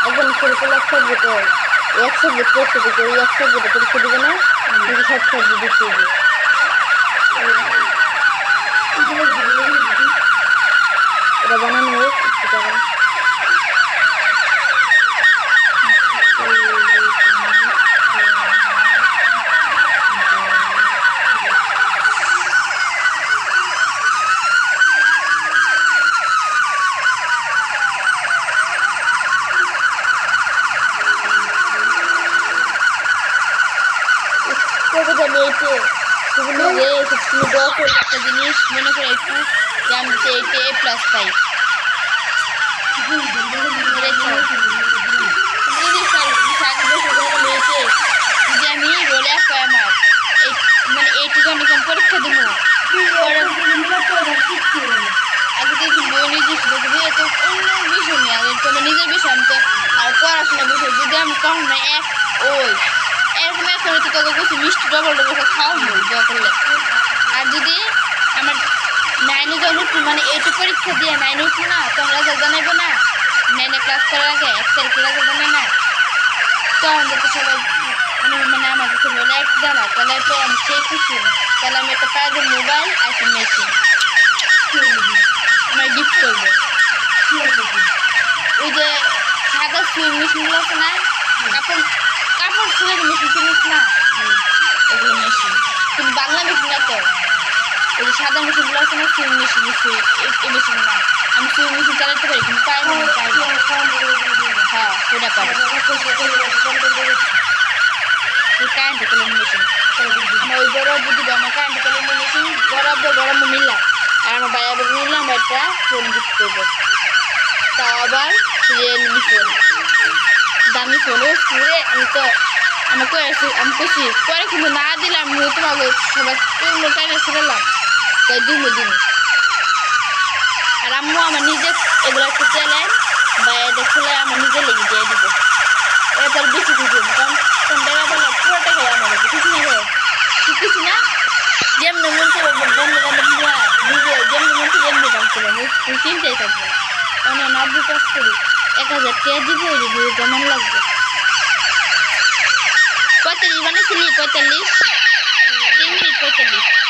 একদম ছোট ছোট এক সাবজেক্ট এক সাবজেক্ট পড়তে দিকে ওই এক সাবজেক্টে পরীক্ষা দিবে না কিন্তু সব সাবজেক্ট দিতে হবে এটা বানানো হোক একটু টাকা একটা জিনিস মনে করে একটু যে আমি এইটে A+ পাই যদি আমি রোলে পাই আমার মানে এইটু আমি পরীক্ষা দেবো আগে তো বই নিজে দেখবি তো অন্য বিষয় নেই আর তো আমার নিজের বিষয় আমি তো আর পড়াশোনার বিষয় যদি আমি কখন না এক ওই এরকম এক করে তো তোকে কিছু মিষ্টি ডবল খাওয়া হয় দোয়া করলে আর যদি আমার 9-এ যখন উঠবো মানে এইটু পরীক্ষা দিয়ে 9-এ উঠবো না তখন রেজাল্ট জানাইবো না 9-এ ক্লাস করার আগে 1 তারিখে রেজাল্ট জানাই না তখন যাতে সবাই মানে আমার কাছে বলে এক জানা তাহলে তো আমি সেই খুশি তাহলে আমি একটা প্রাইভেট মোবাইল আর একটা মেশিন আমার গিফট করবো ওই যে সাদা সুইং মেশিনগুলো আছে না কাপড় সুইং মেশিন কিনিস না এগুলো মেশিন কিন্তু বাংলা মেশিন না তো ওই যে সাদা মেশিনগুলো আছে না সুইং মেশিন এই মেশিন না আমি সুইং মেশিন চালাতে পারি কিন্তু পাই না হ্যাঁ ওটা পারি কারেন্ট কলম মেশিন আমার ওই বড় বুদ্ধি আমার কারেন্ট কলম মেশিন গরম মিললাম আর আমার বাইরে মিললাম আমরা একটা ফোন গিফট করবো তা আবার রিয়েলমি ফোন দামি ফোনও পুরে আমি খুশি পরে কিন্তু না দিলাম তোমাকে সবাই টাইমে ছিলাম তাই দিন আর আম্মু আমার নিজে এগুলো একটা চ্যালেঞ্জ বা এটা খুলে আমার নিজে লেগে দিয়ে দিব এটা তার বেশি খুশি কারণ বেলা বেলা পুরোটা খাই আমার খুশি না কিছু না যেমন মন করে বন্ধু বান্ধব নিজে যেমন মন করে এমনি দাম করে চিন্তাই থাকবে না কারণ নব্বই কাজ করি 1000 টাকা দিব কেমন লাগবে 45 বানিয়েছিলি 45 3 মিনিট 45